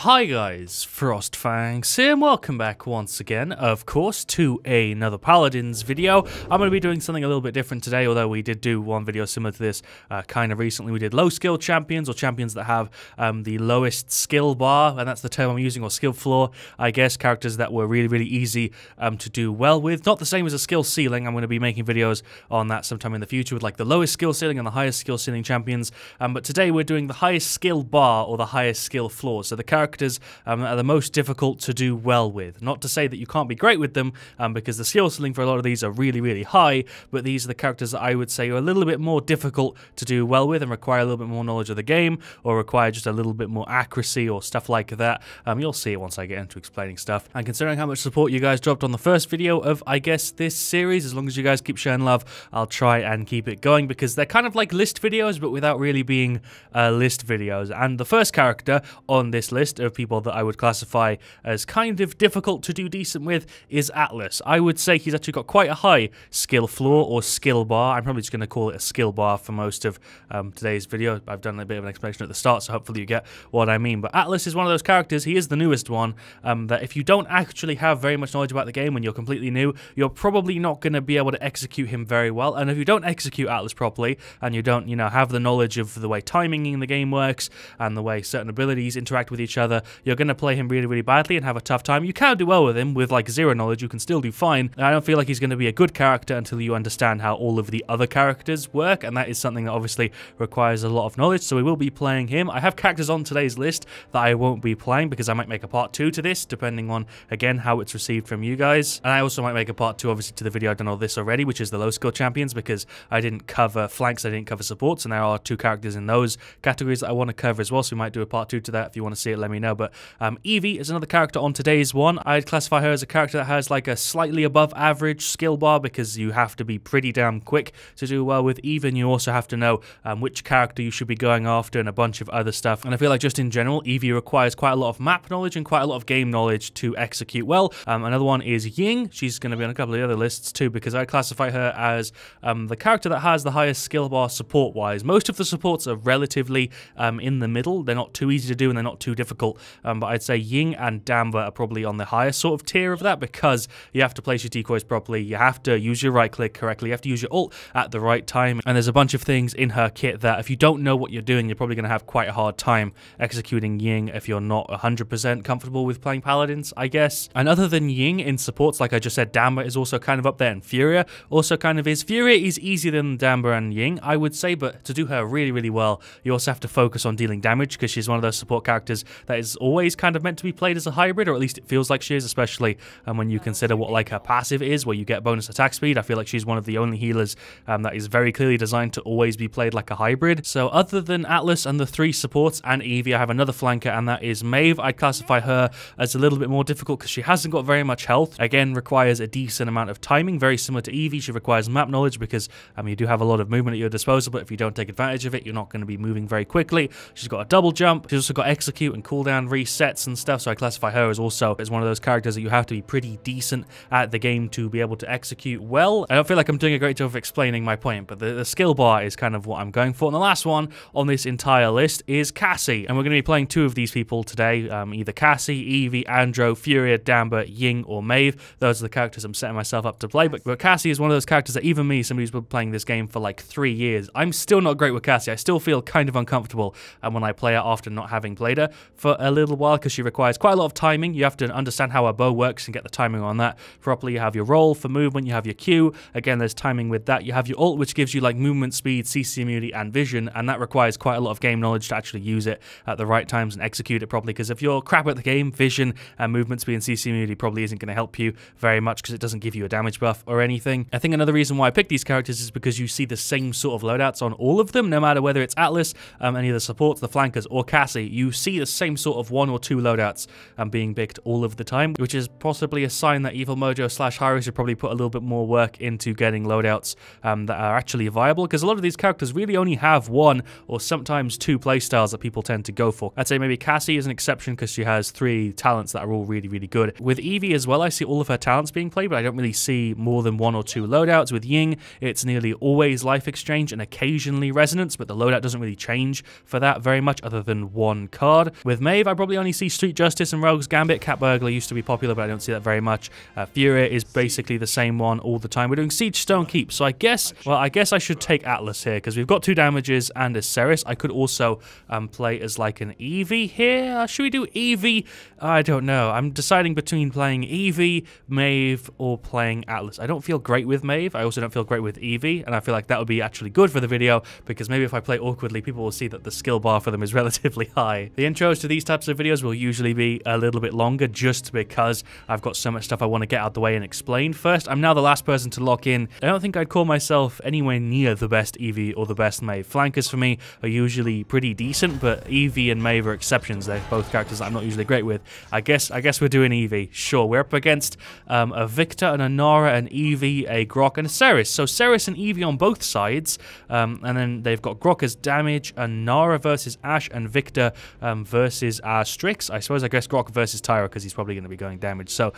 Hi guys, FrostFangs here and welcome back once again, of course, to another Paladins video. I'm going to be doing something a little bit different today, although we did do one video similar to this kind of recently. We did low skill champions, or champions that have the lowest skill bar, and that's the term I'm using, or skill floor, I guess, characters that were really easy to do well with. Not the same as a skill ceiling. I'm going to be making videos on that sometime in the future with like the lowest skill ceiling and the highest skill ceiling champions, but today we're doing the highest skill bar or the highest skill floor, so the characters are the most difficult to do well with. Not to say that you can't be great with them, because the skill ceiling for a lot of these are really high, but these are the characters that I would say are a little bit more difficult to do well with and require a little bit more knowledge of the game, or require just a little bit more accuracy or stuff like that. You'll see it once I get into explaining stuff. And considering how much support you guys dropped on the first video of, I guess, this series, as long as you guys keep showing love, I'll try and keep it going, because they're kind of like list videos, but without really being list videos. And the first character on this list of people that I would classify as kind of difficult to do decent with is Atlas. I would say he's actually got quite a high skill floor or skill bar. I'm probably just going to call it a skill bar for most of today's video. I've done a bit of an explanation at the start, so hopefully you get what I mean. But Atlas is one of those characters, he is the newest one, that if you don't actually have very much knowledge about the game when you're completely new, you're probably not going to be able to execute him very well. And if you don't execute Atlas properly, and you don't, have the knowledge of the way timing in the game works, and the way certain abilities interact with each other, you're going to play him really badly and have a tough time. You can do well with him with like zero knowledge, you can still do fine. And I don't feel like he's going to be a good character until you understand how all of the other characters work, and that is something that obviously requires a lot of knowledge, so we will be playing him. I have characters on today's list that I won't be playing, because I might make a part 2 to this, depending on, again, how it's received from you guys. And I also might make a part 2, obviously, to the video I've done all this already, which is the low skill champions, because I didn't cover flanks, I didn't cover supports, and there are 2 characters in those categories that I want to cover as well, so we might do a part 2 to that. If you want to see it, let me know. But Evie is another character on today's one. I'd classify her as a character that has like a slightly above average skill bar, because you have to be pretty damn quick to do well with Evie, and you also have to know which character you should be going after and a bunch of other stuff. And I feel like just in general, Evie requires quite a lot of map knowledge and quite a lot of game knowledge to execute well. Another one is Ying. She's going to be on a couple of the other lists too, because I classify her as the character that has the highest skill bar support-wise. Most of the supports are relatively in the middle. They're not too easy to do and they're not too difficult, but I'd say Ying and Damba are probably on the highest sort of tier of that, because you have to place your decoys properly, you have to use your right click correctly, you have to use your ult at the right time, and there's a bunch of things in her kit that if you don't know what you're doing, you're probably going to have quite a hard time executing Ying if you're not 100% comfortable with playing Paladins, I guess. And other than Ying in supports, like I just said, Damba is also kind of up there, and Furia also kind of is. Furia is easier than Damba and Ying, I would say, but to do her really well, you also have to focus on dealing damage, because she's one of those support characters that is always kind of meant to be played as a hybrid, or at least it feels like she is, especially when you consider what like her passive is, where you get bonus attack speed. I feel like she's one of the only healers that is very clearly designed to always be played like a hybrid. So other than Atlas and the 3 supports and Evie, I have another flanker, and that is Maeve. I'd classify her as a little bit more difficult because she hasn't got very much health. Again, requires a decent amount of timing, very similar to Evie. She requires map knowledge, because you do have a lot of movement at your disposal, but if you don't take advantage of it, you're not going to be moving very quickly. She's got a double jump, she's also got execute and cooldown resets and stuff, so I classify her as also as one of those characters that you have to be pretty decent at the game to be able to execute well. I don't feel like I'm doing a great job of explaining my point, but the skill bar is kind of what I'm going for. And the last one on this entire list is Cassie, and we're going to be playing 2 of these people today, either Cassie, Evie, Andro, Furia, Damba, Ying, or Maeve. Those are the characters I'm setting myself up to play, but Cassie is one of those characters that even me, somebody who's been playing this game for like 3 years, I'm still not great with Cassie. I still feel kind of uncomfortable when I play her after not having played her for a little while, because she requires quite a lot of timing. You have to understand how her bow works and get the timing on that properly. You have your roll for movement, you have your Q, again there's timing with that, you have your ult, which gives you like movement speed, CC immunity, and vision, and that requires quite a lot of game knowledge to actually use it at the right times and execute it properly, because if you're crap at the game, vision and movement speed and CC immunity probably isn't going to help you very much, because it doesn't give you a damage buff or anything. I think another reason why I picked these characters is because you see the same sort of loadouts on all of them, no matter whether it's Atlas, any of the supports, the flankers, or Cassie. You see the same sort of 1 or 2 loadouts being picked all of the time, which is possibly a sign that Evil Mojo / Hi-Rez should probably put a little bit more work into getting loadouts that are actually viable, because a lot of these characters really only have 1 or sometimes 2 playstyles that people tend to go for. I'd say maybe Cassie is an exception, because she has 3 talents that are all really good. With Evie as well, I see all of her talents being played, but I don't really see more than 1 or 2 loadouts. With Ying, it's nearly always life exchange and occasionally resonance, but the loadout doesn't really change for that very much other than 1 card. With Maeve, I probably only see Street Justice and Rogue's Gambit. Cat Burglar used to be popular, but I don't see that very much. Furia is basically the same one all the time. We're doing Siege Stone Keep, so I guess I should take Atlas here, because we've got 2 damages and a Ceres. I could also play as like an Eevee here. Should we do Eevee? I don't know. I'm deciding between playing Eevee, Maeve, or playing Atlas. I don't feel great with Maeve. I also don't feel great with Eevee, and I feel like that would be actually good for the video, because maybe if I play awkwardly, people will see that the skill bar for them is relatively high. The intros to these types of videos will usually be a little bit longer, just because I've got so much stuff I want to get out the way and explain. First, I'm now the last person to lock in. I don't think I'd call myself anywhere near the best Eevee or the best Maeve. Flankers for me are usually pretty decent, but Eevee and Maeve are exceptions. They're both characters that I'm not usually great with. I guess we're doing Eevee. Sure, we're up against a Victor, and a Nara, an Eevee, a Grok, and a Ceres. So Ceres and Eevee on both sides, and then they've got Grok as damage, and Nara versus Ash, and Victor versus Strix. I guess Grok versus Tyra, because he's probably going to be going damage. So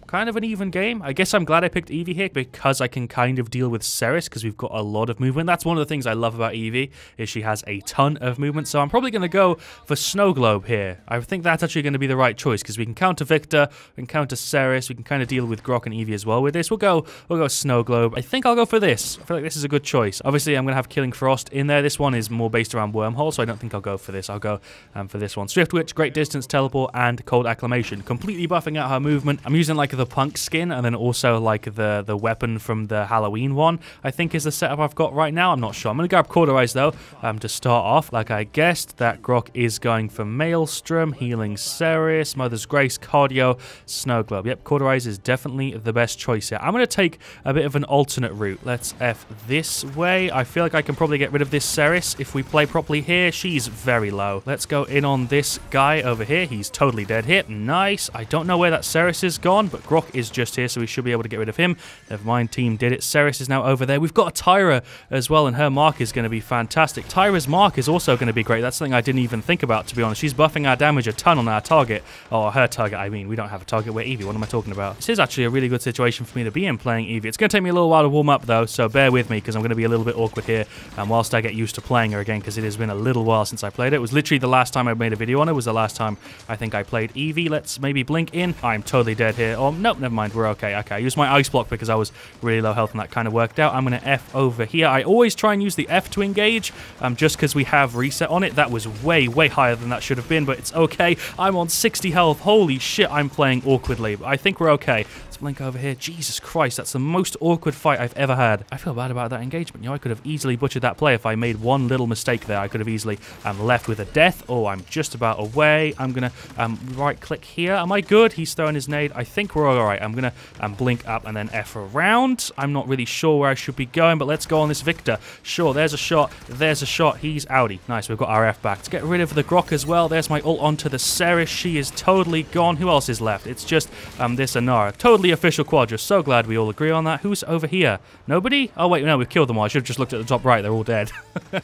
kind of an even game. I guess I'm glad I picked Eevee here, because I can kind of deal with Ceres, because we've got a lot of movement. That's one of the things I love about Eevee, is she has a ton of movement. So I'm probably going to go for Snow Globe here. I think that's actually going to be the right choice, because we can counter Victor, we can counter Ceres, we can kind of deal with Grok and Eevee as well with this. We'll go Snow Globe. I think I'll go for this. I feel like this is a good choice. Obviously, I'm going to have Killing Frost in there. This one is more based around Wormhole, so I don't think I'll go for this. I'll go for this one. Swift Witch, Great Distance Teleport, and Cold Acclamation. Completely buffing out her movement. I'm using like the Punk skin, and then also like the weapon from the Halloween one, I think is the setup I've got right now. I'm not sure. I'm going to grab Cauterize though, to start off. Like I guessed, that Grok is going for Maelstrom, Healing Ceres, Mother's Grace, Cardio, Snow Globe. Yep, Cauterize is definitely the best choice here. I'm going to take a bit of an alternate route. Let's F this way. I feel like I can probably get rid of this Ceres if we play properly here. She's very low. Let's go in on this guy over here. He's totally dead here. Nice. I don't know where that Ceres is gone, but Grok is just here, so we should be able to get rid of him. Never mind, team did it. Ceres is now over there. We've got a Tyra as well, and her mark is going to be fantastic. Tyra's mark is also going to be great. That's something I didn't even think about, to be honest. She's buffing our damage a ton on our target. Or her target, I mean. We don't have a target. We're Eevee. What am I talking about? This is actually a really good situation for me to be in playing Eevee. It's going to take me a little while to warm up, though, so bear with me, because I'm going to be a little bit awkward here whilst I get used to playing her again, because it has been a little while since I played it. It was literally the last time I made a video on it. Was the last time I think I played Eevee. Let's maybe blink in. I'm totally dead here. Oh, nope, never mind. We're okay. Okay, I used my ice block because I was really low health, and that kind of worked out. I'm going to F over here. I always try and use the F to engage, just because we have reset on it. That was way, way higher than that should have been, but it's okay. I'm on 60 health. Holy shit, I'm playing awkwardly. But I think we're okay. Let's blink over here. Jesus Christ, that's the most awkward fight I've ever had. I feel bad about that engagement. You know, I could have easily butchered that play if I made one little mistake there. I could have easily left with a death. Oh, I'm just about away. I'm going to right-click here. Am I good? He's throwing his nade. I think we're all right. I'm going to blink up and then F around. I'm not really sure where I should be going, but let's go on this Victor. Sure, there's a shot. There's a shot. He's outie. Nice, we've got our F back. To get rid of the Grok as well, there's my ult onto the Ceres. She is totally gone. Who else is left? It's just this Anara. Totally official Quadra. So glad we all agree on that. Who's over here? Nobody? Oh, wait, no, we've killed them all. I should have just looked at the top right. They're all dead.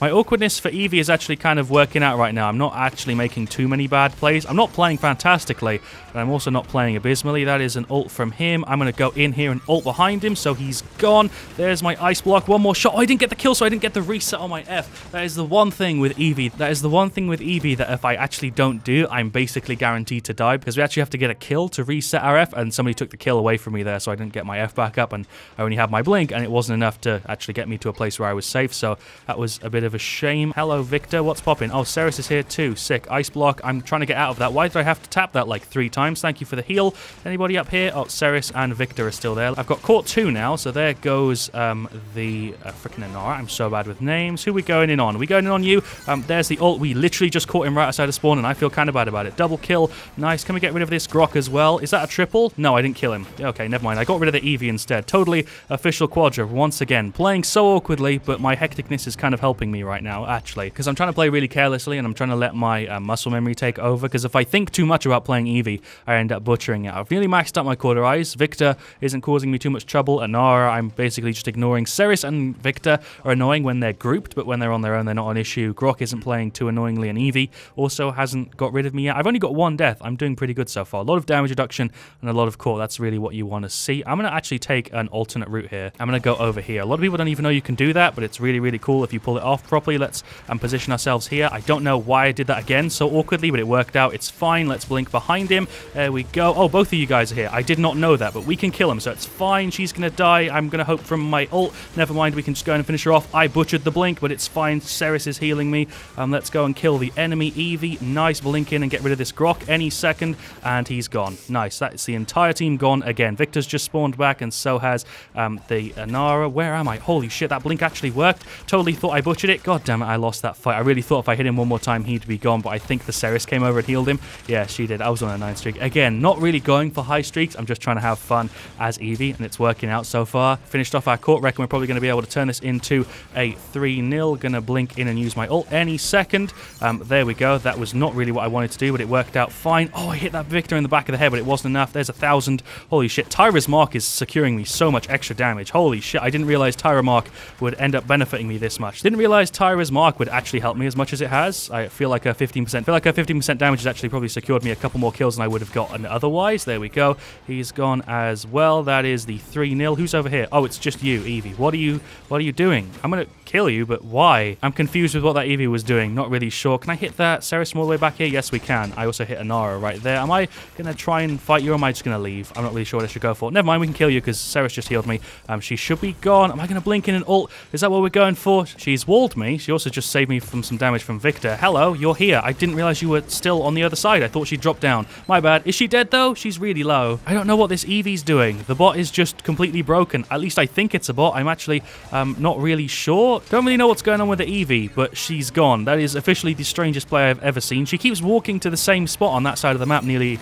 My awkwardness for Eevee is actually kind of working out right now. I'm not actually making too many bad plays. I'm not playing fantastically, but I'm also not playing abysmally. That is an ult from him. I'm going to go in here and ult behind him, so he's gone. There's my ice block. One more shot. Oh, I didn't get the kill, so I didn't get the reset on my F. That is the one thing with Eevee. That is the one thing with Eevee that if I actually don't do, I'm basically guaranteed to die, because we actually have to get a kill to reset our F, and somebody took the kill away from me there, so I didn't get my F back up, and I only had my blink, and it wasn't enough to actually get me to a place where I was safe, so that was a bit of a shame. Hello, Victor. What's popping? Oh, Ceres is here too. Sick. Ice block. I'm trying to get out of that. Why did I have to tap that like 3 times? Thank you for the heal. Anybody up here? Oh, Ceres and Victor are still there. I've got caught 2 now, so there goes the freaking Anara. I'm so bad with names. Who are we going in on? Are we going in on you? There's the ult. We literally just caught him right outside of spawn, and I feel kind of bad about it. Double kill. Nice. Can we get rid of this Grok as well? Is that a triple? No, I didn't kill him. Okay, never mind. I got rid of the Eevee instead. Totally official Quadra once again. Playing so awkwardly, but my hecticness is kind of helping me right now, actually, because I'm trying to play really carelessly, and I'm trying to let my muscle memory take over, because if I think too much about playing Eevee, I end up butchering it. I've really maxed out my Cauterize. Victor isn't causing me too much trouble. Anara, I'm basically just ignoring. Ceres and Victor are annoying when they're grouped, but when they're on their own, they're not an issue. Grok isn't playing too annoyingly, and Eevee also hasn't got rid of me yet. I've only got 1 death. I'm doing pretty good so far. A lot of damage reduction and a lot of core. That's really what you want to see. I'm going to actually take an alternate route here. I'm going to go over here. A lot of people don't even know you can do that, but it's really, really cool if you pull it off properly. Let's position ourselves here. I don't know why I did that again so awkwardly. awkwardly, but it worked out. It's fine. Let's blink behind him. There we go. Oh, both of you guys are here. I did not know that, but we can kill him, so it's fine. She's going to die. I'm going to hope from my ult. Never mind, we can just go and finish her off. I butchered the blink, but it's fine. Ceres is healing me. Let's go and kill the enemy Evie. Nice, blink in and get rid of this Grok any second, and he's gone. Nice. That's the entire team gone again. Victor's just spawned back, and so has the Anara. Where am I? Holy shit, that blink actually worked. Totally thought I butchered it. God damn it, I lost that fight. I really thought if I hit him one more time, he'd be gone, but I think the Ceres came over and healed him. Yeah, she did. I was on a 9 streak. Again, not really going for high streaks. I'm just trying to have fun as Evie, and it's working out so far. Finished off our court. Reckon we're probably going to be able to turn this into a 3-0. Gonna blink in and use my ult any second. There we go. That was not really what I wanted to do, but it worked out fine. Oh, I hit that Victor in the back of the head, but it wasn't enough. There's 1,000. Holy shit. Tyra's Mark is securing me so much extra damage. Holy shit. I didn't realize Tyra Mark would end up benefiting me this much. Didn't realize Tyra's Mark would actually help me as much as it has. I feel like her 15% damage has actually probably secured me a couple more kills than I would have gotten otherwise. There we go. He's gone as well. That is the 3-0. Who's over here? Oh, it's just you, Evie. What are you doing? I'm gonna kill you, but why? I'm confused with what that Evie was doing. Not really sure. Can I hit that Ceres from all the way back here? Yes, we can. I also hit Anara right there. Am I gonna try and fight you, or am I just gonna leave? I'm not really sure what I should go for. Never mind, we can kill you because Ceres just healed me. She should be gone. Am I gonna blink in an ult? Is that what we're going for? She's walled me. She also just saved me from some damage from Victor. Hello, you're here. I didn't realize you were still on the other side. I thought she dropped down. My bad. Is she dead though? She's really low. I don't know what this Eevee's doing. The bot is just completely broken. At least I think it's a bot. I'm actually not really sure. Don't really know what's going on with the Eevee, but she's gone. That is officially the strangest play I've ever seen. She keeps walking to the same spot on that side of the map, nearly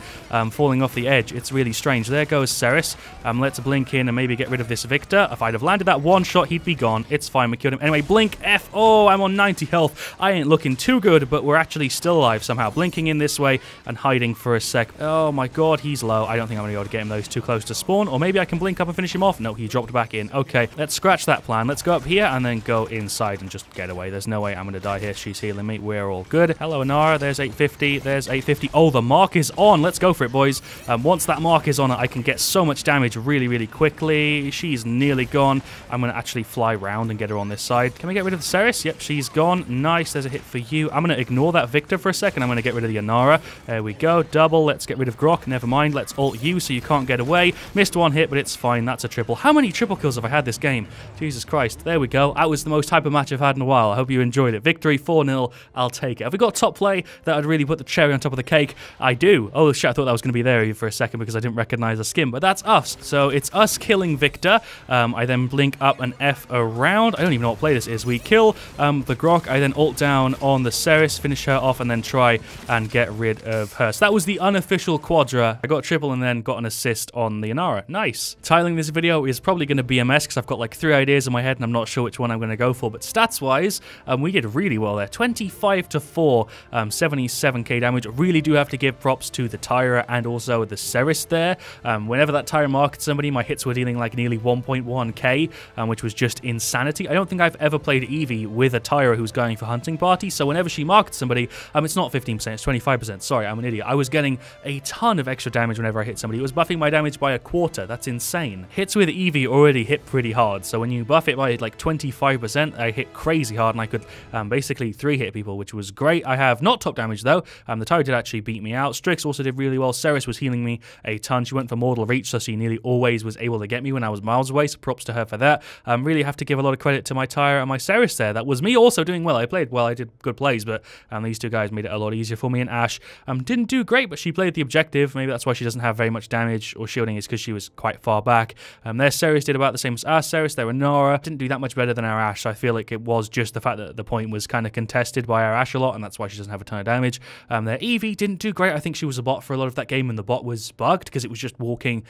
falling off the edge. It's really strange. There goes Ceres. Let's blink in and maybe get rid of this Victor. If I'd have landed that one shot, he'd be gone. It's fine. We killed him. Anyway, blink F. Oh, I'm on 90 health. I ain't looking too good, but we're actually still alive somehow. Blinking in this way and hiding for a sec. Oh my god, he's low. I don't think I'm going to be able to get him those too close to spawn. Or maybe I can blink up and finish him off. No, he dropped back in. Okay, let's scratch that plan. Let's go up here and then go inside and just get away. There's no way I'm going to die here. She's healing me. We're all good. Hello, Anara. There's 850. There's 850. Oh, the mark is on. Let's go for it, boys. Once that mark is on, I can get so much damage really, really quickly. She's nearly gone. I'm going to actually fly round and get her on this side. Can we get rid of the Ceres? Yep, she's gone. Nice. There's a hit for you. I'm going to ignore that Victor for a second. I'm going to get rid of the Anara. There we go. Double. Let's get rid of Grok. Never mind. Let's ult you so you can't get away. Missed one hit, but it's fine. That's a triple. How many triple kills have I had this game? Jesus Christ. There we go. That was the most hyper match I've had in a while. I hope you enjoyed it. Victory 4-0. I'll take it. Have we got top play that would really put the cherry on top of the cake? I do. Oh shit, I thought that was going to be there for a second because I didn't recognize the skin, but that's us. So it's us killing Victor. I then blink up and F around. I don't even know what play this is. We kill the Grok. I then ult down on the Ceres, finish her off, and then try and get rid of her. So that was the unofficial quadra. I got a triple and then got an assist on the Anara. Nice. Titling this video is probably going to be a mess because I've got like 3 ideas in my head and I'm not sure which one I'm going to go for, but stats-wise, we did really well there. 25-4, 77k damage. Really do have to give props to the Tyra and also the Ceres there. Whenever that Tyra marked somebody, my hits were dealing like nearly 1.1k, which was just insanity. I don't think I've ever played Evie with a Tyra who's going for hunting party, so whenever she marked somebody, it's not 15%, it's 25%. Sorry, I'm an idiot. I was getting a ton of extra damage whenever I hit somebody. It was buffing my damage by a quarter. That's insane. Hits with Evie already hit pretty hard, so when you buff it by like 25%, I hit crazy hard, and I could basically 3-hit people, which was great. I have not top damage though. The Tyra did actually beat me out. Strix also did really well. Ceres was healing me a ton. She went for mortal reach, so she nearly always was able to get me when I was miles away, so props to her for that. Really have to give a lot of credit to my Tyra and my Ceres there. That was me also doing well. I played well. I did good plays, but these two guys made it a lot easier for me. And Ash didn't do great, but she played the objective. Maybe that's why she doesn't have very much damage or shielding, is because she was quite far back. Their Ceres did about the same as our Ceres. Their Nora didn't do that much better than our Ash, so I feel like it was just the fact that the point was kind of contested by our Ash a lot, and that's why she doesn't have a ton of damage. Their Evie didn't do great. I think she was a bot for a lot of that game, and the bot was bugged because it was just walking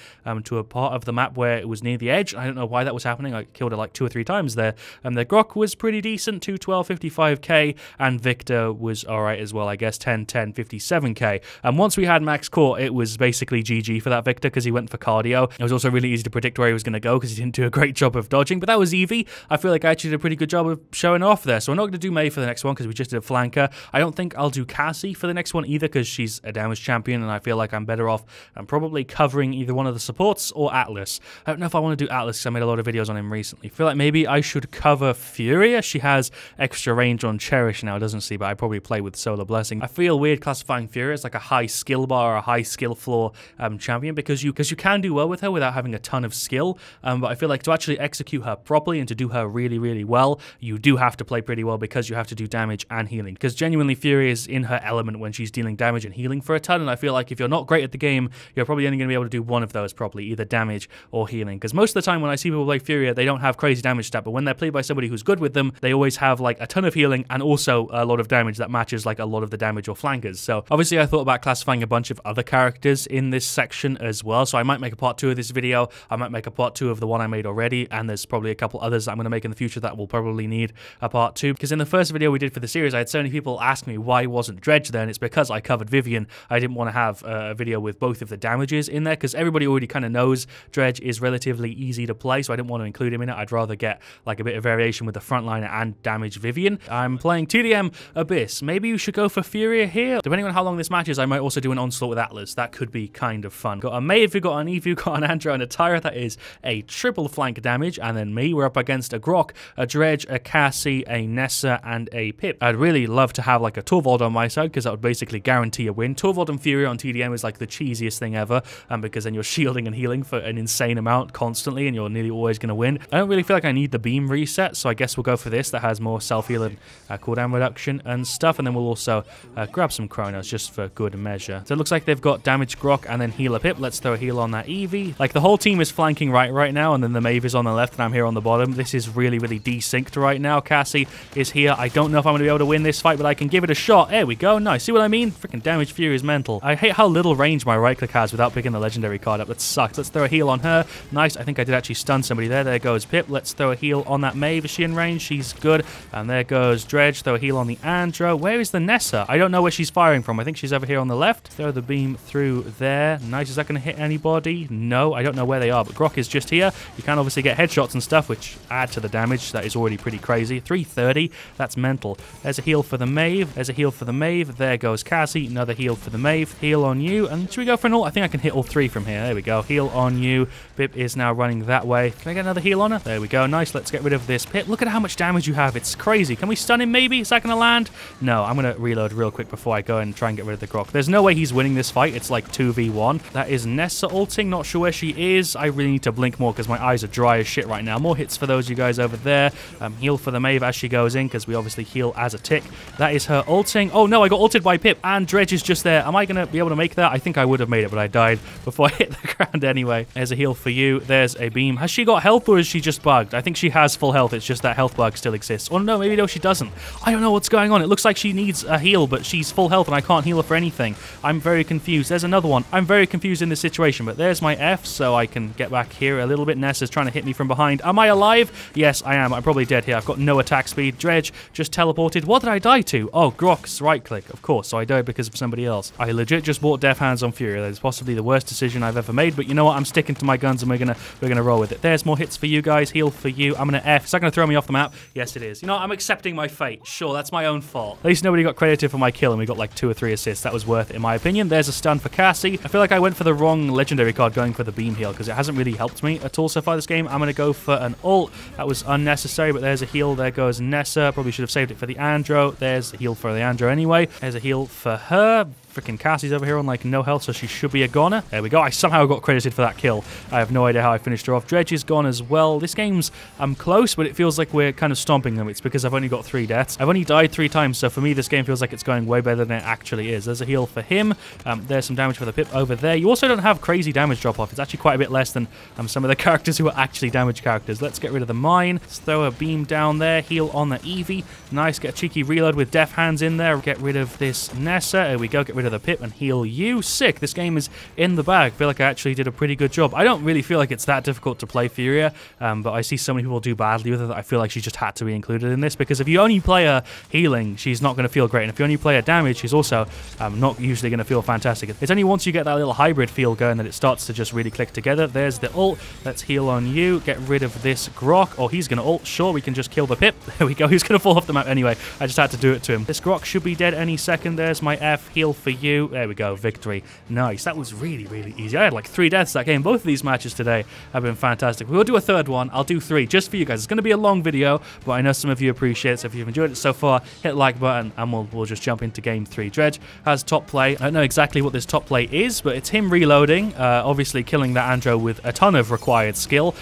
to a part of the map where it was near the edge. I don't know why that was happening. I killed her like 2 or 3 times there. Their Grok was pretty decent, 212, 55k, and Victor was alright as well, I guess, 10, 10, 57k. And once we had max core, it was basically GG for that Victor because he went for cardio. It was also really easy to predict where he was going to go because he didn't do a great job of dodging, but that was Evie. I feel like I actually did a pretty good job of showing off there, so we're not going to do Maeve for the next one because we just did a flanker. I don't think I'll do Cassie for the next one either because she's a damage champion, and I feel like I'm better off probably covering either one of the supports or Atlas. I don't know if I want to do Atlas because I made a lot of videos on him recently. I feel like maybe I should cover Furia. She has extra range on Cherish now, doesn't she? But I probably play with Solar Blessing. embarrassing. I feel weird classifying Furia as like a high skill bar or a high skill floor champion because you can do well with her without having a ton of skill. But I feel like to actually execute her properly and to do her really, really well, you do have to play pretty well because you have to do damage and healing. Because genuinely, Furia is in her element when she's dealing damage and healing for a ton. And I feel like if you're not great at the game, you're probably only going to be able to do one of those properly, either damage or healing. Because most of the time when I see people play Furia, they don't have crazy damage stat, but when they're played by somebody who's good with them, they always have like a ton of healing and also a lot of damage that matches like a lot of the damage or flankers. So obviously I thought about classifying a bunch of other characters in this section as well. So I might make a part 2 of this video. I might make a part 2 of the one I made already, and there's probably a couple others that I'm going to make in the future that will probably need a part 2. Because in the first video we did for the series, I had so many people ask me why wasn't Dredge there, and it's because I covered Vivian. I didn't want to have a video with both of the damages in there because everybody already kind of knows Dredge is relatively easy to play, so I didn't want to include him in it. I'd rather get like a bit of variation with the frontliner and damage Vivian. I'm playing 2DM Abyss. Maybe you should go for Furia here. Depending on how long this match is, I might also do an onslaught with Atlas. That could be kind of fun. Got a Maeve, got an Evie, got an Andro, and a Tyra. That is a triple flank damage. And then me, we're up against a Grok, a Dredge, a Cassie, a Nessa, and a Pip. I'd really love to have like a Torvald on my side because that would basically guarantee a win. Torvald and Furia on TDM is like the cheesiest thing ever, because then you're shielding and healing for an insane amount constantly and you're nearly always going to win. I don't really feel like I need the beam reset, so I guess we'll go for this that has more self-heal and cooldown reduction and stuff, and then we'll also grab some Chronos just for good measure. So it looks like they've got damage Grok and then heal a Pip. Let's throw a heal on that Eevee. Like the whole team is flanking right now, and then the Maeve is on the left and I'm here on the bottom. This is really desynced right now. Cassie is here. I don't know if I'm going to be able to win this fight, but I can give it a shot. There we go. Nice. See what I mean? Freaking damage Fury is mental. I hate how little range my right click has without picking the legendary card up. That sucks. Let's throw a heal on her. Nice. I think I did actually stun somebody there. There goes Pip. Let's throw a heal on that Maeve. Is she in range? She's good. And there goes Dredge. Throw a heal on the Andro. Where is the Nessa? I don't know where she's firing from. I think she's over here on the left. Throw the beam through there. Nice. Is that going to hit anybody? No. I don't know where they are, but Grok is just here. You can obviously get headshots and stuff, which add to the damage. That is already pretty crazy. 330. That's mental. There's a heal for the Maeve. There's a heal for the Maeve. There goes Cassie. Another heal for the Maeve. Heal on you. And should we go for an ult? I think I can hit all three from here. There we go. Heal on you. Pip is now running that way. Can I get another heal on her? There we go. Nice. Let's get rid of this Pip. Look at how much damage you have. It's crazy. Can we stun him maybe? Is that going to land? No. I'm going to reload real quick before I go and try and get rid of the Grok. There's no way he's winning this fight. It's like 2v1. That is Nessa ulting. Not sure where she is. I really need to blink more because my eyes are dry as shit right now. More hits for those you guys over there. Heal for the Maeve as she goes in because we obviously heal as a tick. That is her ulting. Oh no, I got ulted by Pip and Dredge is just there. Am I going to be able to make that? I think I would have made it, but I died before I hit the ground anyway. There's a heal for you. There's a beam. Has she got health or is she just bugged? I think she has full health. It's just that health bug still exists. Oh no, maybe no, she doesn't. I don't know what's going on. It looks like she needs a heal, but she's full health and I can't heal her for anything. I'm very confused. There's another one. I'm very confused in this situation, but there's my F, so I can get back here a little bit. Nessa's trying to hit me from behind. Am I alive? Yes, I am. I'm probably dead here. I've got no attack speed. Dredge just teleported. What did I die to? Oh, Grok's right click. Of course, so I died because of somebody else. I legit just bought Death Hands on Furia. That is possibly the worst decision I've ever made, but you know what? I'm sticking to my guns and we're gonna roll with it. There's more hits for you guys. Heal for you. I'm gonna F. Is that gonna throw me off the map? Yes, it is. You know what? I'm accepting my fate. Sure, that's my own fault. At least nobody got credited for my kill and we got like 2 or 3 assists. That was worth it in my opinion. There's a stun for Cassie. I feel like I went for the wrong legendary card going for the beam heal because it hasn't really helped me at all so far this game. I'm gonna go for an ult. That was unnecessary, but there's a heal. There goes Nessa. Probably should have saved it for the Andro. There's a heal for the Andro anyway. There's a heal for her. Freaking Cassie's over here on like no health, so she should be a goner. There we go. I somehow got credited for that kill. I have no idea how I finished her off. Dredge is gone as well. This game's close, but it feels like we're kind of stomping them. It's because I've only got 3 deaths. I've only died 3 times, so for me this game feels like it's going way better than it actually is. There's a heal for him. There's some damage for the Pip over there. You also don't have crazy damage drop off. It's actually quite a bit less than some of the characters who are actually damage characters. Let's get rid of the mine. Let's throw a beam down there. Heal on the Eevee. Nice. Get a cheeky reload with Death Hands in there. Get rid of this Nessa. There we go. Get rid of the Pip and heal you. Sick. This game is in the bag. I feel like I actually did a pretty good job. I don't really feel like it's that difficult to play Furia, but I see so many people do badly with her that I feel like she just had to be included in this, because if you only play her healing, she's not going to feel great, and if you only play her damage, she's also not usually going to feel fantastic. It's only once you get that little hybrid feel going that it starts to just really click together. There's the ult. Let's heal on you. Get rid of this Grok. Oh, he's going to ult. Sure, we can just kill the Pip. There we go. He's going to fall off the map anyway. I just had to do it to him. This Grok should be dead any second. There's my F. Heal for for you. There we go, victory. Nice. That was really, really easy. I had like 3 deaths that game. Both of these matches today have been fantastic. We'll do a third one. I'll do 3 just for you guys. It's going to be a long video, but I know some of you appreciate it. So if you've enjoyed it so far, hit the like button and we'll just jump into game 3. Dredge has top play. I don't know exactly what this top play is, but it's him reloading, obviously killing that Andro with a ton of required skill.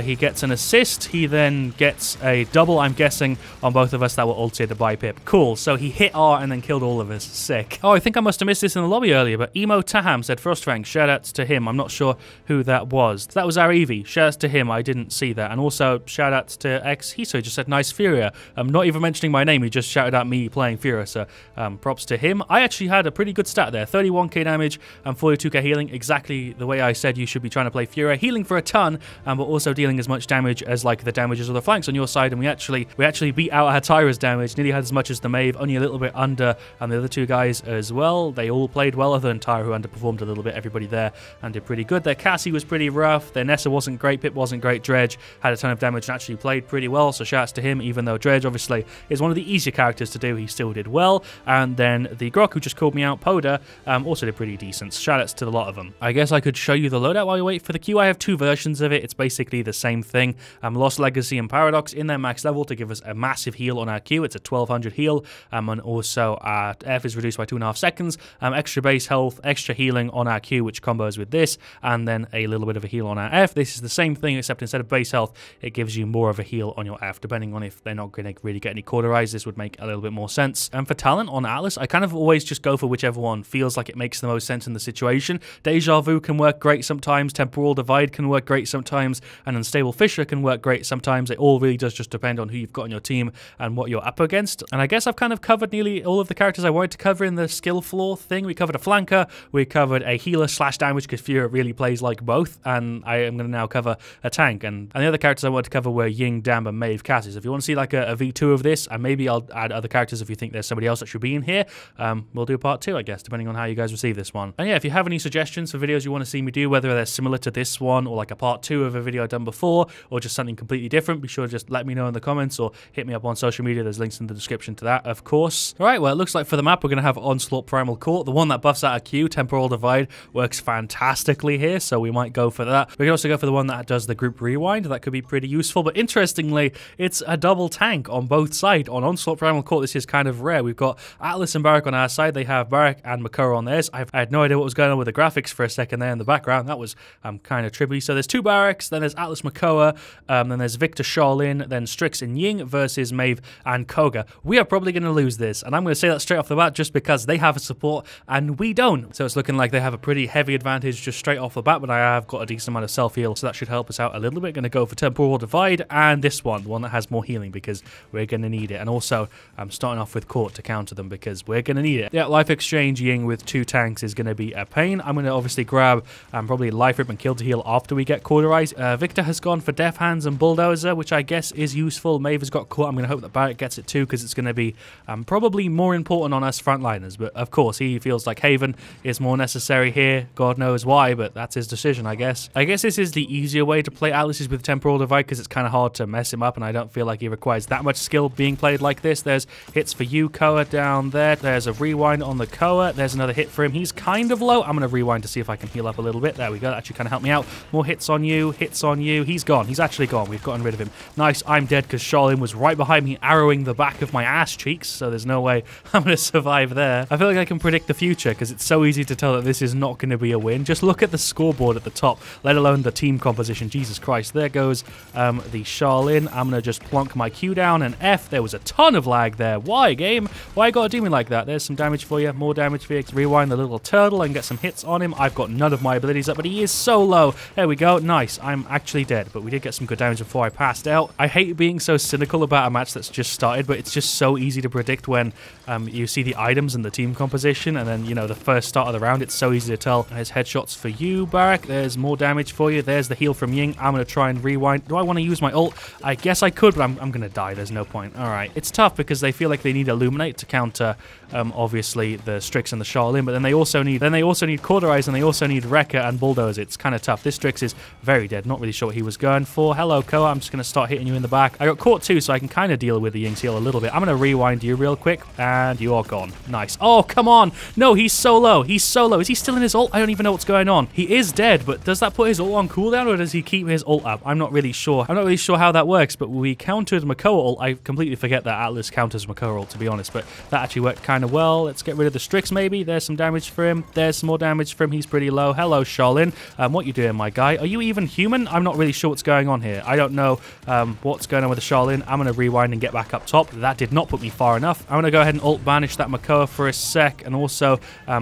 He gets an assist. He then gets a double, I'm guessing, on both of us that were ulted by Pip. Cool. So he hit R and then killed all of us. Sick. Oh, I think I must have missed this in the lobby earlier, but Emo Taham said FrostFangs. Shoutouts to him. I'm not sure who that was. That was our Evie. Shoutouts to him. I didn't see that. And also shoutouts to X Hiso. He just said nice Furia. I'm not even mentioning my name. He just shouted at me playing Furia. So props to him. I actually had a pretty good stat there. 31k damage and 42k healing. Exactly the way I said you should be trying to play Furia. Healing for a ton, but also dealing as much damage as like the damages of the flanks on your side. And we actually beat out our Hi-Rez damage. Nearly had as much as the Maeve, only a little bit under, and the other 2 guys as well. They all played well, other than Tyra, who underperformed a little bit. Everybody there and did pretty good. Their Cassie was pretty rough. Their Nessa wasn't great. Pip wasn't great. Dredge had a ton of damage and actually played pretty well. So shouts to him, even though Dredge obviously is one of the easier characters to do, he still did well. And then the Grok, who just called me out, Poda, also did pretty decent. Shoutouts to a lot of them. I guess I could show you the loadout while you wait for the queue. I have 2 versions of it. It's basically the same thing. Lost Legacy and Paradox in their max level to give us a massive heal on our Q. It's a 1200 heal, and also our F is reduced by 2.5 seconds. Extra base health, extra healing on our Q, which combos with this, and then a little bit of a heal on our F. This is the same thing, except instead of base health, it gives you more of a heal on your F, depending on if they're not going to really get any cauterized. This would make a little bit more sense. And for talent on Atlas, I kind of always just go for whichever one feels like it makes the most sense in the situation. Deja Vu can work great sometimes, Temporal Divide can work great sometimes, and Unstable Fissure can work great sometimes. It all really does just depend on who you've got on your team and what you're up against. And I guess I've kind of covered nearly all of the characters I wanted to cover in the skill floor thing. We covered a flanker, we covered a healer / damage, because Furia really plays like both, and I am going to now cover a tank. And the other characters I wanted to cover were Ying, Dam, and Maeve, Cassie. So if you want to see like a V2 of this, and maybe I'll add other characters if you think there's somebody else that should be in here, we'll do a part 2, I guess, depending on how you guys receive this one. And yeah, if you have any suggestions for videos you want to see me do, whether they're similar to this one or like a part 2 of a video I've done before, or just something completely different, be sure to just let me know in the comments or hit me up on social media. There's links in the description to that, of course. All right, well, it looks like for the map we're going to have Onslaught Primal Court. The one that buffs out a Q, Temporal Divide, works fantastically here, so we might go for that. We can also go for the one that does the group rewind. That could be pretty useful, but interestingly, it's a double tank on both sides. On Onslaught Primal Court, this is kind of rare. We've got Atlas and Barak on our side. They have Barak and Makoa on theirs. I had no idea what was going on with the graphics for a second there in the background. That was kind of trippy. So there's 2 Barracks, then there's Atlas Makoa, then there's Victor Shaolin, then Strix and Ying versus Maeve and Koga. We are probably going to lose this, and I'm going to say that straight off the bat just because they have a support and we don't. So it's looking like they have a pretty heavy advantage just straight off the bat, but I have got a decent amount of self-heal, so that should help us out a little bit. Going to go for Temporal Divide and this one, the one that has more healing, because we're going to need it. And also, I'm starting off with Court to counter them because we're going to need it. Yeah, Life Exchange Ying with 2 tanks is going to be a pain. I'm going to obviously grab probably Life Rip and Kill to heal after we get cauterized. Victor has gone for Death Hands and Bulldozer, which I guess is useful. Maeve has got Court. I'm going to hope that Barrett gets it too, because it's going to be probably more important on us frontliners. But of course, he feels like Haven is more necessary here. God knows why, but that's his decision, I guess. I guess this is the easier way to play Atlas is with Temporal Divide, because it's kind of hard to mess him up, and I don't feel like he requires that much skill being played like this. There's hits for you, Koa, down there. There's a rewind on the Koa. There's another hit for him. He's kind of low. I'm going to rewind to see if I can heal up a little bit. There we go. That actually kind of helped me out. More hits on you. Hits on you. He's gone. He's actually gone. We've gotten rid of him. Nice. I'm dead because Shaolin was right behind me, arrowing the back of my ass cheeks, so there's no way I'm going to survive there. I feel like I can predict the future, because it's so easy to tell that this is not going to be a win. Just look at the scoreboard at the top, let alone the team composition. Jesus Christ. There goes the Shaolin. I'm going to just plonk my Q down and F. There was a ton of lag there. Why, game? Why you got to do me like that? There's some damage for you. More damage for you. Rewind the little turtle and get some hits on him. I've got none of my abilities up, but he is so low. There we go. Nice. I'm actually dead, but we did get some good damage before I passed out. I hate being so cynical about a match that's just started, but it's just so easy to predict when you see the items and the team composition, and then, you know, the first start of the round, it's so easy to tell. There's headshots for you, Barak. There's more damage for you. There's the heal from Ying. I'm going to try and rewind. Do I want to use my ult? I guess I could, but I'm going to die. There's no point. All right. It's tough because they feel like they need Illuminate to counter, obviously, the Strix and the Shaolin, but then they also need Cauterize, and they also need Wrecker and Bulldoze. It's kind of tough. This Strix is very dead. Not really sure what he was going for. Hello, Koa. I'm just going to start hitting you in the back. I got caught too, so I can kind of deal with the Ying's heal a little bit. I'm going to rewind you real quick, and you are gone. Nice. Oh, come on. No, he's so low. He's so low. Is he still in his ult? I don't even know what's going on. He is dead, but does that put his ult on cooldown, or does he keep his ult up? I'm not really sure. I'm not really sure how that works, but we countered Makoa ult. I completely forget that Atlas counters Makoa ult, to be honest, but that actually worked kind of well. Let's get rid of the Strix, maybe. There's some damage for him. There's some more damage for him. He's pretty low. Hello, Charlene. What you doing, my guy? Are you even human? I'm not really sure what's going on here. I don't know what's going on with the Charlene. I'm going to rewind and get back up top. That did not put me far enough. I'm going to go ahead and ult banish that Makoa for a sec, and also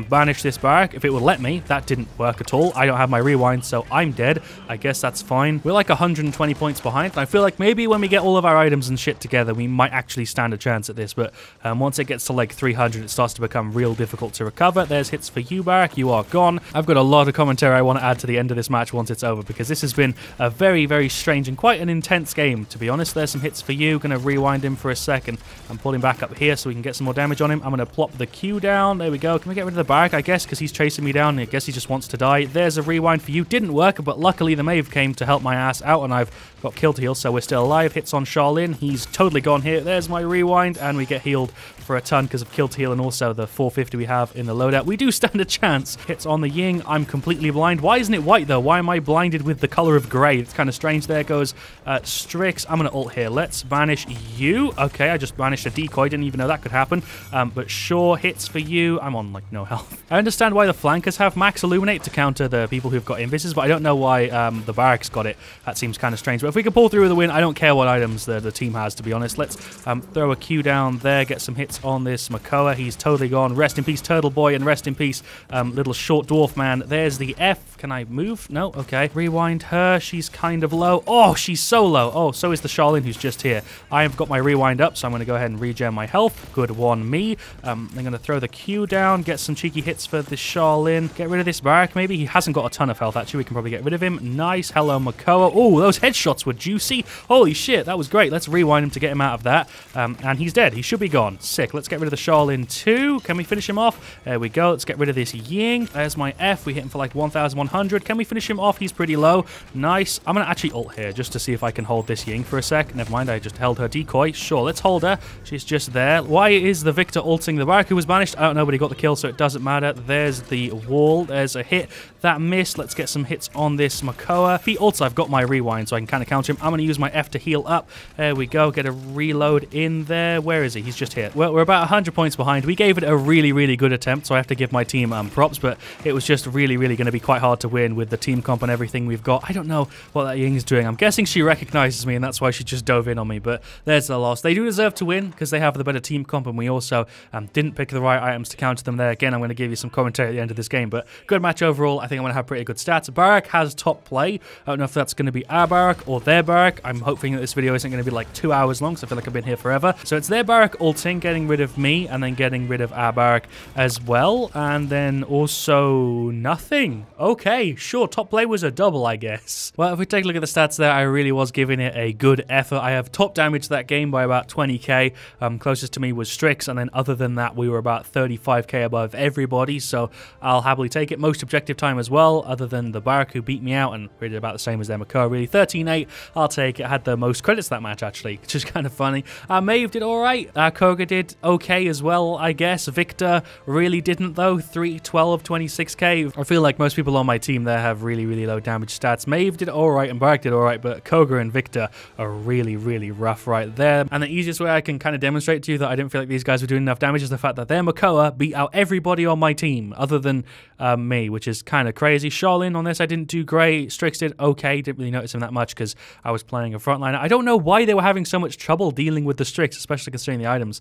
banish this barrack if it would let me. That didn't work at all. I don't have my rewind, so I'm dead. I guess that's fine. We're like 120 points behind. I feel like maybe when we get all of our items and shit together, we might actually stand a chance at this, but once it gets to like 300, it starts to become real difficult to recover. There's hits for you, Barrack. You are gone. I've got a lot of commentary I want to add to the end of this match once it's over, because this has been a very, very strange and quite an intense game, to be honest. There's some hits for you. Going to rewind him for a second and pull him back up here so we can get some more damage on him. I'm going to plop the Q down. There we go. Can we get rid of the Barrack, I guess, because he's chasing me down. I guess he just wants to die. There's a rewind for you. Didn't work, but luckily the Maeve came to help my ass out, and I've got kill to heal, so we're still alive. Hits on Charlene. He's totally gone here. There's my rewind, and we get healed for a ton because of kill to heal and also the 450 we have in the loadout. We do stand a chance. Hits on the Ying. I'm completely blind. Why isn't it white, though? Why am I blinded with the color of gray? It's kind of strange. There goes Strix. I'm going to ult here. Let's banish you. Okay, I just banished a decoy. Didn't even know that could happen. But sure, hits for you. I'm on, like, no health. I understand why the flankers have max illuminate to counter the people who've got invises, but I don't know why the barracks got it. That seems kind of strange. But if we can pull through with a win, I don't care what items the team has, to be honest. Let's throw a Q down there, get some hits on this Makoa. He's totally gone. Rest in peace, Turtle Boy, and rest in peace, little short dwarf man. There's the F. Can I move? No? Okay. Rewind her. She's kind of low. Oh, she's so low. Oh, so is the Charlene, who's just here. I've got my rewind up, so I'm going to go ahead and regen my health. Good one, me. I'm going to throw the Q down, get some cheeky hits for the Charlene. Get rid of this barrack, maybe. He hasn't got a ton of health, actually. We can probably get rid of him. Nice. Hello, Makoa. Oh, those headshots were juicy. Holy shit, that was great. Let's rewind him to get him out of that. And he's dead. He should be gone. Sick. Let's get rid of the Charlene too. Can we finish him off? There we go. Let's get rid of this Ying. There's my F. We hit him for like 1,100. Can we finish him off? He's pretty low. Nice. I'm going to actually ult here just to see if I can hold this Ying for a sec. Never mind. I just held her decoy. Sure, let's hold her. She's just there. Why is the Victor ulting the barrack who was banished? I don't know, but he got the kill, so it doesn't matter. There's the wall. There's a hit. That missed. Let's get some hits on this Makoa. If he ults, I've got my rewind, so I can kind of counter him. I'm going to use my F to heal up. There we go. Get a reload in there. Where is he? He's just here. Well, we're about 100 points behind. We gave it a really, really good attempt, so I have to give my team props, but it was just really, really going to be quite hard to win with the team comp and everything we've got. I don't know what that Ying's doing. I'm guessing she recognizes me, and that's why she just dove in on me, but there's the loss. They do deserve to win because they have the better team comp, and we also didn't pick the right items to counter them there. Again, I'm going to give you some commentary at the end of this game, but good match overall. I think I'm going to have pretty good stats. Barrack has top play. I don't know if that's going to be our barrack or their barrack. I'm hoping that this video isn't going to be like 2 hours long, so I feel like I've been here forever. So it's their barrack ulting, getting rid of me, and then getting rid of our barrack as well, and then also nothing. Okay, sure, top play was a double, I guess. Well, if we take a look at the stats there, I really was giving it a good effort. I have top damage that game by about 20k. Closest to me was Strix, and then other than that, we were about 35k above everybody, so I'll happily take it. Most objective time as well, other than the barrack who beat me out, and really about the same as their Makoa, really. 13-8, I'll take it. I had the most credits that match, actually, which is kind of funny. Maeve did alright. Koga did okay as well, I guess. Victor really didn't, though. 12, 26k. I feel like most people on my team there have really, really low damage stats. Maeve did alright, and Barrack did alright, but Koga and Victor are really, really rough right there. And the easiest way I can kind of demonstrate to you that I didn't feel like these guys were doing enough damage is the fact that their Makoa beat out everybody on my team, other than me, which is kind of crazy. Charlene on this, I didn't do great. Strix did okay. Didn't really notice him that much because I was playing a frontliner. I don't know why they were having so much trouble dealing with the Strix, especially considering the items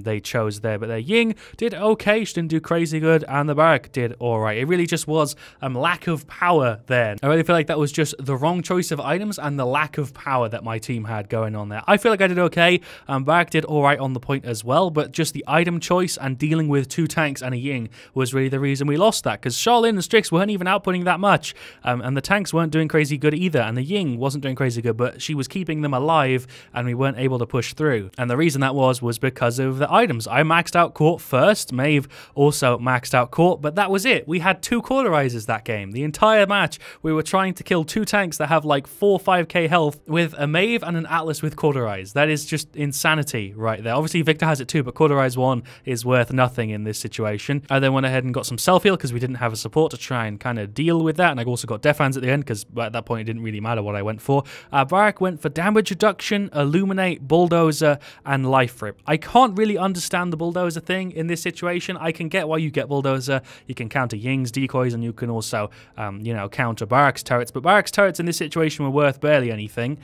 they chose there. But their Ying did okay. She didn't do crazy good, and the Barrack did alright. It really just was lack of power there. I really feel like that was just the wrong choice of items and the lack of power that my team had going on there. I feel like I did okay. Barrack did alright on the point as well, but just the item choice and dealing with 2 tanks and a Ying was really the reason we lost that, because Charlene and Strix weren't even outputting that much, and the tanks weren't doing crazy good either, and the Ying wasn't doing crazy good, but she was keeping them alive, and we weren't able to push through. And the reason that was because of the items. I maxed out court first. Maeve also maxed out court, but that was it. We had 2 cauterizers that game. The entire match, we were trying to kill 2 tanks that have like 4 or 5k health with a Maeve and an Atlas with cauterize. That is just insanity right there. Obviously, Victor has it too, but cauterize 1 is worth nothing. anything in this situation. I then went ahead and got some self-heal because we didn't have a support to try and kind of deal with that, and I also got Death Hands at the end because at that point it didn't really matter what I went for. Barak went for damage reduction, illuminate, bulldozer, and life rip. I can't really understand the bulldozer thing in this situation. I can get why you get bulldozer. You can counter Ying's decoys, and you can also, you know, counter Barak's turrets. But Barak's turrets in this situation were worth barely anything.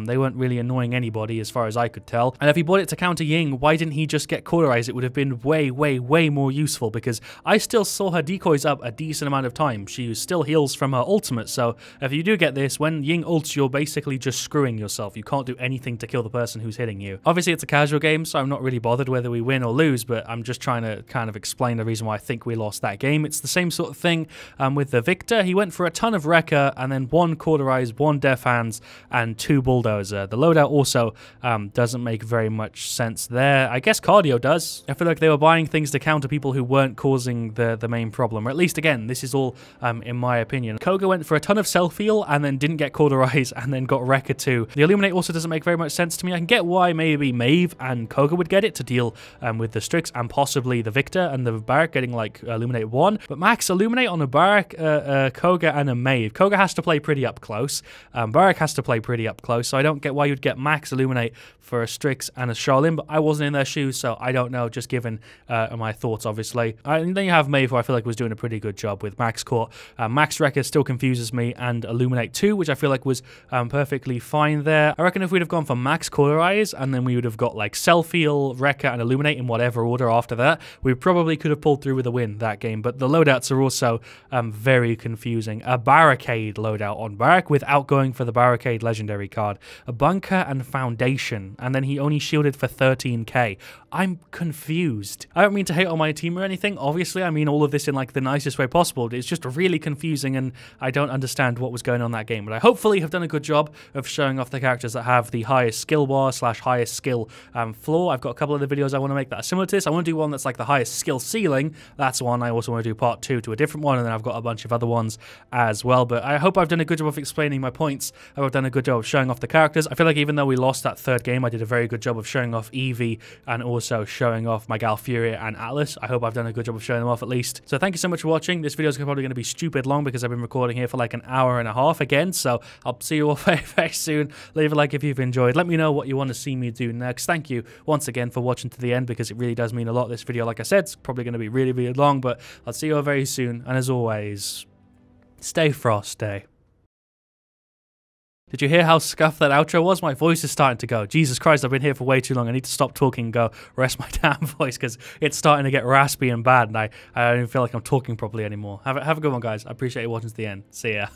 They weren't really annoying anybody as far as I could tell. And if he bought it to counter Ying, why didn't he just get cauterized? It would have been way, way, way more useful because I still saw her decoys up a decent amount of time. She still heals from her ultimate. So if you do get this, when Ying ults, you're basically just screwing yourself. You can't do anything to kill the person who's hitting you. Obviously, it's a casual game, so I'm not really bothered whether we win or lose, but I'm just trying to kind of explain the reason why I think we lost that game. It's the same sort of thing with the Victor. He went for a ton of Wrecker and then 1 Cauterize, 1 Death Hands, and 2 Bulldozer. The loadout also doesn't make very much sense there. I guess Cardio does. I feel like they were buying things to counter people who weren't causing the main problem, or at least, again, this is all in my opinion. Koga went for a ton of self-heal and then didn't get Cauterize and then got Wrecker too. The Illuminate also doesn't make very much sense to me. I can get why maybe Maeve and Koga would get it to deal with the Strix and possibly the Victor and the Barak getting like Illuminate 1, but Max Illuminate on a Barak, Koga and a Maeve. Koga has to play pretty up close. Barak has to play pretty up close, so I don't get why you'd get Max Illuminate for a Strix and a Charlene, but I wasn't in their shoes, so I don't know, just given my thoughts, obviously. And then you have Maeve, who I feel like was doing a pretty good job with Max Court. Max Wrecker still confuses me, and Illuminate 2, which I feel like was perfectly fine there. I reckon if we'd have gone for Max Cauterize, and then we would have got like Self-Heal, Wrecker, and Illuminate in whatever order after that, we probably could have pulled through with a win that game, but the loadouts are also very confusing. A Barricade loadout on Barak without going for the Barricade legendary card. A Bunker and Foundation, and then he only shielded for 13k. I'm confused. I don't mean to hate on my team or anything, obviously. I mean all of this in like the nicest way possible. It's just really confusing, and I don't understand what was going on in that game, but I hopefully have done a good job of showing off the characters that have the highest skill bar / highest skill floor. I've got a couple of the videos I want to make that are similar to this. I want to do one that's like the highest skill ceiling. That's one. I also want to do part 2 to a different one, and then I've got a bunch of other ones as well, but I hope I've done a good job of explaining my points. I've done a good job of showing off the characters. I feel like even though we lost that third game, I did a very good job of showing off Evie and also showing off my gal Furia and Atlas. I hope I've done a good job of showing them off at least. So thank you so much for watching. This video is probably going to be stupid long because I've been recording here for like an hour and a half again, so I'll see you all very, very soon. Leave a like if you've enjoyed. Let me know what you want to see me do next. Thank you once again for watching to the end because it really does mean a lot. This video, like I said, it's probably going to be really, really long, but I'll see you all very soon. And as always, stay frosty. Did you hear how scuffed that outro was? My voice is starting to go. Jesus Christ, I've been here for way too long. I need to stop talking and go rest my damn voice because it's starting to get raspy and bad, and I don't even feel like I'm talking properly anymore. Have a good one, guys. I appreciate you watching to the end. See ya.